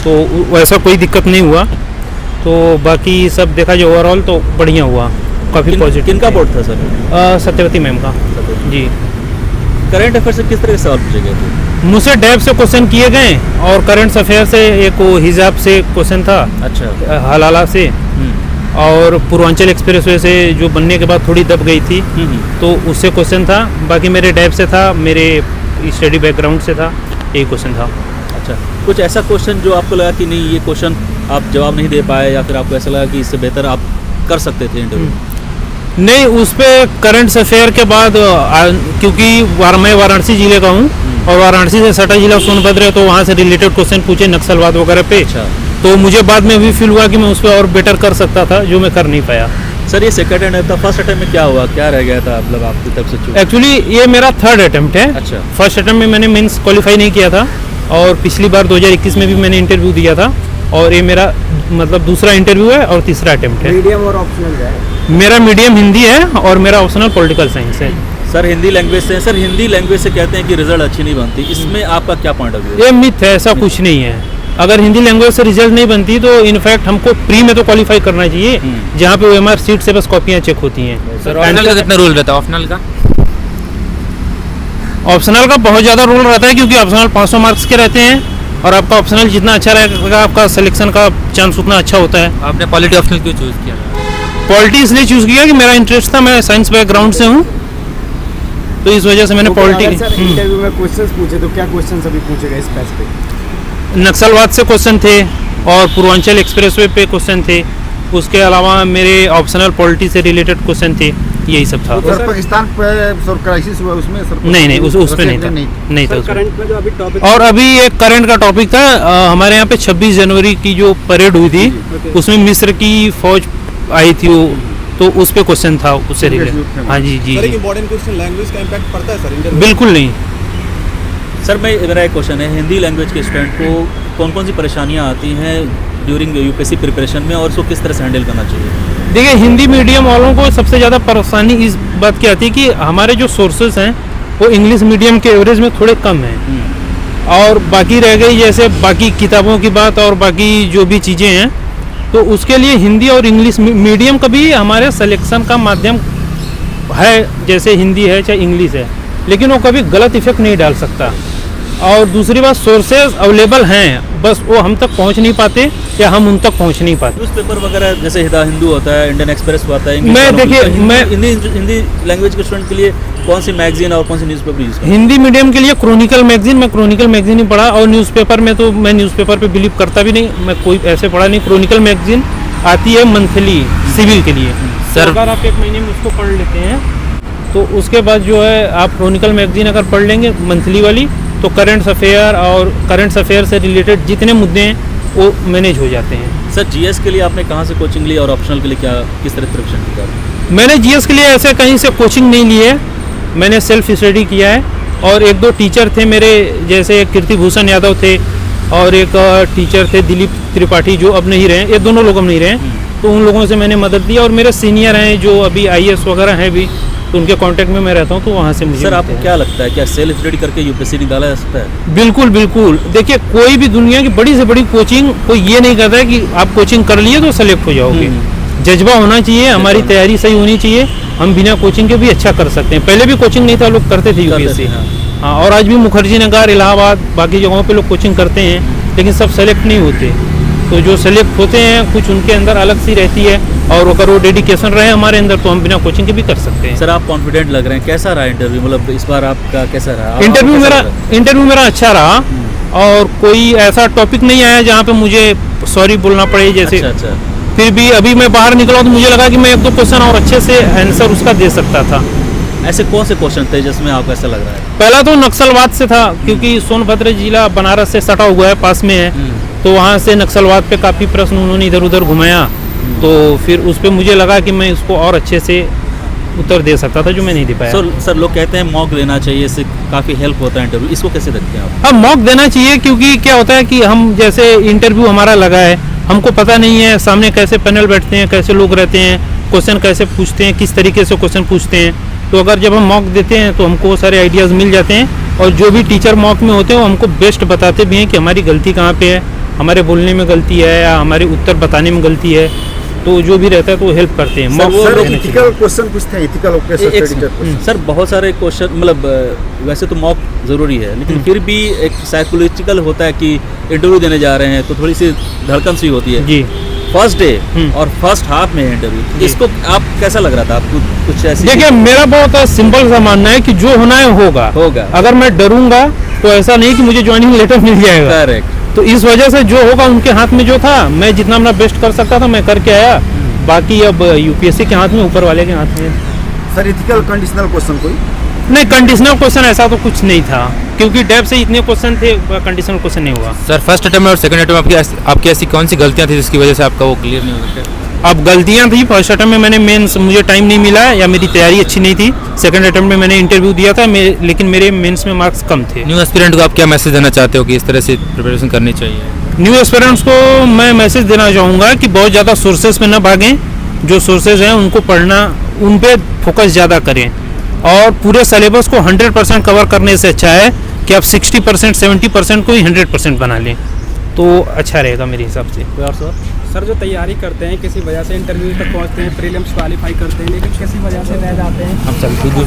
तो वैसा कोई दिक्कत नहीं हुआ। तो बाकी सब देखा जाए ओवरऑल तो बढ़िया हुआ, काफ़ी पॉजिटिव। किनका बोर्ड था सर? सत्यवती मैम का जी। करंट अफेयर से किस तरह के सवाल पूछे गए थे? मुझसे डैब से क्वेश्चन किए गए और करंट अफेयर से एक वो हिजाब से क्वेश्चन था, अच्छा। हलाला से, और पूर्वांचल एक्सप्रेसवे से जो बनने के बाद थोड़ी दब गई थी तो उससे क्वेश्चन था। बाकी मेरे डैब से था, मेरे स्टडी बैकग्राउंड से था, यही क्वेश्चन था। अच्छा, कुछ ऐसा क्वेश्चन जो आपको लगा कि नहीं ये क्वेश्चन आप जवाब नहीं दे पाए, या फिर आपको ऐसा लगा कि इससे बेहतर आप कर सकते थे इंटरव्यू? नहीं, उस पर करंट अफेयर के बाद क्योंकि मैं वाराणसी जिले का हूँ और वाराणसी से सटा जिला सोनभद्र है, तो वहाँ से रिलेटेड क्वेश्चन पूछे नक्सलवाद वगैरह पे। अच्छा। तो मुझे बाद में भी फील हुआ कि मैं उस पर और बेटर कर सकता था, जो मैं कर नहीं पाया। सर ये सेकंड अटेम्प्ट था, फर्स्ट अटेम्प्ट में क्या हुआ, क्या रह गया था, मतलब आपकी तरफ से? एक्चुअली ये मेरा थर्ड अटेम्प्ट है। अच्छा। फर्स्ट अटेम्प्ट में मैंने मेंस क्वालिफाई नहीं किया था, और पिछली बार 2021 में भी मैंने इंटरव्यू दिया था, और ये मेरा मतलब दूसरा इंटरव्यू है और तीसरा अटेम्प्ट है। मीडियम और ऑप्शनल है? मेरा मीडियम हिंदी है और मेरा ऑप्शनल पॉलिटिकल साइंस है। सर हिंदी लैंग्वेज से, सर हिंदी लैंग्वेज से कहते हैं कि रिजल्ट अच्छी नहीं बनती, इसमें आपका क्या पॉइंट ऑफ व्यू? ये मिथ है, ऐसा कुछ नहीं है। अगर हिंदी लैंग्वेज से रिजल्ट नहीं बनती तो इनफैक्ट हमको प्री में तो क्वालिफाई करना चाहिए, जहाँ पे OMR सीट से बस कॉपियाँ चेक होती हैं। सर ऑप्शनल का कितना रोल रहता है? ऑप्शनल का बहुत ज़्यादा रोल रहता है, क्योंकि ऑप्शनल 500 मार्क्स के रहते हैं, और आपका ऑप्शनल जितना अच्छा रहेगा आपका सिलेक्शन का चांस उतना अच्छा होता है। आपने पॉलिटी ऑप्शनल क्यों चूज़ किया? पॉलिटी इसलिए चूज़ किया कि मेरा इंटरेस्ट था, मैं साइंस बैकग्राउंड से हूँ, तो इस वजह से मैंने पॉलिटी। इंटरव्यू में क्वेश्चंस पूछे तो क्या क्वेश्चंस अभी पूछे गए स्पेसिफिक? नक्सलवाद से क्वेश्चन थे और पूर्वांचल एक्सप्रेसवे पे क्वेश्चन थे। उसके अलावा मेरे ऑप्शनल पॉलिटी से रिलेटेड क्वेश्चन थे, यही सब था। सर पाकिस्तान पे सर क्राइसिस हुआ उसमें सर? नहीं, उस पे नहीं था, नहीं था। करंट में जो अभी टॉपिक, और अभी एक करंट का टॉपिक था, हमारे यहाँ पे 26 जनवरी की जो परेड हुई थी उसमें मिस्र की फौज आई थी, वो तो उस पे क्वेश्चन था, उससे रिलेटेड। हाँ जी जी। इंपॉर्टेंट क्वेश्चन, लैंग्वेज का इम्पैक्ट पड़ता है सर इंटरव्यू? बिल्कुल नहीं सर मेरा एक क्वेश्चन है, हिंदी लैंग्वेज के स्टूडेंट को कौन कौन सी परेशानियाँ आती हैं ड्यूरिंग UPSC प्रिपरेशन में, और उसको किस तरह से हैंडल करना चाहिए? देखिए, हिंदी मीडियम वालों को सबसे ज़्यादा परेशानी इस बात की आती है कि हमारे जो सोर्सेज हैं वो इंग्लिश मीडियम के एवरेज में थोड़े कम हैं, और बाकी रह गई जैसे बाकी किताबों की बात और बाकी जो भी चीज़ें हैं, तो उसके लिए हिंदी और इंग्लिश मीडियम का भी हमारे सिलेक्शन का माध्यम है, जैसे हिंदी है चाहे इंग्लिश है, लेकिन वो कभी गलत इफेक्ट नहीं डाल सकता। और दूसरी बात, सोर्सेज अवेलेबल हैं, बस वो हम तक पहुंच नहीं पाते या हम उन तक पहुंच नहीं पाते। न्यूज़पेपर वगैरह जैसे हिंदू होता है, इंडियन एक्सप्रेस होता है, मैं देखिए हिंदी लैंग्वेज के स्टूडेंट के लिए कौन सी मैगजीन और कौन सी न्यूज़पेपर यूज़ करते हैं? हिंदी मीडियम के लिए क्रॉनिकल मैगजीन, मैं क्रॉनिकल मैगजीन ही पढ़ा, और न्यूज़पेपर में तो मैं न्यूज़पेपर पे बिलीव करता भी नहीं, मैं कोई ऐसे पढ़ा नहीं। क्रॉनिकल मैगजीन आती है मंथली सिविल के लिए, सर अगर आप एक महीने में उसको पढ़ लेते हैं तो उसके बाद जो है आप क्रॉनिकल मैगजीन अगर पढ़ लेंगे मंथली वाली, तो करंट अफेयर और करंट अफेयर से रिलेटेड जितने मुद्दे हैं वो मैनेज हो जाते हैं। सर GS के लिए आपने कहाँ से कोचिंग ली, और ऑप्शनल के लिए किस तरह प्रिपरेशन किया? मैंने GS के लिए ऐसे कहीं से कोचिंग नहीं ली है, मैंने सेल्फ स्टडी किया है, और एक दो टीचर थे मेरे, जैसे कीर्ति भूषण यादव थे और एक टीचर थे दिलीप त्रिपाठी, जो अब नहीं रहे, ये दोनों लोग अब नहीं रहे, तो उन लोगों से मैंने मदद ली। और मेरे सीनियर हैं जो अभी IAS वगैरह हैं भी, तो उनके कांटेक्ट में मैं रहता हूँ, तो वहाँ से मुझे। सर आपको क्या लगता है, क्या सेल्फ स्टडी करके UPSC निकाला जा सकता है? बिल्कुल बिल्कुल। देखिए, कोई भी दुनिया की बड़ी से बड़ी कोचिंग कोई ये नहीं करता है कि आप कोचिंग कर लिए तो सेलेक्ट हो जाओगे। जज्बा होना चाहिए, हमारी तैयारी सही होनी चाहिए, हम बिना कोचिंग के भी अच्छा कर सकते हैं। पहले भी कोचिंग नहीं था, लोग करते थे UPSC। हाँ, और आज भी मुखर्जी नगर, इलाहाबाद, बाकी जगहों पे लोग कोचिंग करते हैं, लेकिन सब सेलेक्ट नहीं होते। तो जो सेलेक्ट होते हैं कुछ उनके अंदर अलग सी रहती है, और अगर वो डेडिकेशन रहे हमारे अंदर तो हम बिना कोचिंग के भी कर सकते हैं। सर आप कॉन्फिडेंट लग रहे हैं, कैसा रहा इंटरव्यू, मतलब इस बार आपका कैसा रहा? इंटरव्यू मेरा अच्छा रहा, और कोई ऐसा टॉपिक नहीं आया जहाँ पे मुझे सॉरी बोलना पड़े जैसे। अच्छा। फिर भी अभी मैं बाहर निकला तो मुझे लगा कि मैं एक दो क्वेश्चन और अच्छे से आंसर उसका दे सकता था। ऐसे कौन से क्वेश्चन थे जिसमें आपको ऐसा लग रहा है? पहला तो नक्सलवाद से था, क्योंकि सोनभद्र जिला बनारस से सटा हुआ है, पास में है, तो वहाँ से नक्सलवाद पे काफ़ी प्रश्न उन्होंने इधर उधर घुमाया, तो फिर उस पर मुझे लगा कि मैं इसको और अच्छे से उत्तर दे सकता था, जो मैं नहीं दे पाया। सर लोग कहते हैं मॉक देना चाहिए, इससे काफ़ी हेल्प होता है इंटरव्यू, इसको कैसे देखते हैं आप? हाँ, मॉक देना चाहिए, क्योंकि क्या होता है कि हम जैसे इंटरव्यू हमारा लगा है, हमको पता नहीं है सामने कैसे पैनल बैठते हैं, कैसे लोग रहते हैं, क्वेश्चन कैसे पूछते हैं, किस तरीके से क्वेश्चन पूछते हैं, तो अगर जब हम मॉक देते हैं तो हमको सारे आइडियाज़ मिल जाते हैं, और जो भी टीचर मॉक में होते हैं वो हमको बेस्ट बताते भी हैं कि हमारी गलती कहाँ पे है, हमारे बोलने में गलती है या हमारे उत्तर बताने में गलती है, तो जो भी रहता है तो वो हेल्प करते हैं। सर, वो मौका लोग देना इथिकल चाहिए। क्वेश्चन पूछते हैं, इथिकल ओके सर बहुत सारे क्वेश्चन मतलब वैसे तो मॉक ज़रूरी है, लेकिन फिर भी एक साइकोलॉजिकल होता है कि इंटरव्यू देने जा रहे हैं तो थोड़ी सी धड़कन सी होती है। जी फर्स्ट डे और फर्स्ट हाफ में इंटरव्यू, इसको आप कैसा लग रहा था आपको? कुछ ऐसी देखिए, मेरा बहुत सिंपल सा मानना है कि जो होना है होगा। होगा। अगर मैं डरूंगा तो ऐसा नहीं कि मुझे ज्वाइनिंग लेटर मिल जाएगा। करेक्ट। तो इस वजह से जो होगा उनके हाथ में जो था, मैं जितना अपना बेस्ट कर सकता था मैं करके आया। बाकी अब यूपीएससी के हाथ में, ऊपर वाले के हाथ में। सर इथिकल कंडीशनल क्वेश्चन कोई नहीं, कंडीशनल क्वेश्चन ऐसा तो कुछ नहीं था, क्योंकि डेप से इतने क्वेश्चन थे, कंडीशनल क्वेश्चन नहीं हुआ। सर फर्स्ट अटेम्प्ट में और सेकंड अटेम्प्ट में आपकी ऐसी कौन सी गलतियां थी जिसकी वजह से आपका वो क्लियर नहीं हो सका? अब गलतियां थी, फर्स्ट अटेम्प्ट में मैंने मेंस, मुझे टाइम नहीं मिला या मेरी तैयारी अच्छी नहीं थी। सेकंड अटेम्प्ट में मैंने इंटरव्यू दिया था, लेकिन मेरे मेंस में मार्क्स कम थे। न्यू एस्पिरेंट को आप क्या मैसेज देना चाहते हो कि इस तरह से प्रिपरेशन करनी चाहिए? न्यू एस्पिरेंट्स को मैं मैसेज देना चाहूँगा कि बहुत ज़्यादा सोर्सेज में न भागें। जो सोर्सेज हैं उनको पढ़ना, उन पे फोकस ज़्यादा करें, और पूरे सिलेबस को 100% कवर करने से अच्छा है कि आप 60% 70% को ही 100% बना लें, तो अच्छा रहेगा मेरे हिसाब से। कोई और सर? सर जो तैयारी करते हैं किसी वजह से इंटरव्यू तक पहुंचते हैं, प्रीलिम्स क्वालिफाई करते हैं, लेकिन किसी वजह से रह जाते हैं।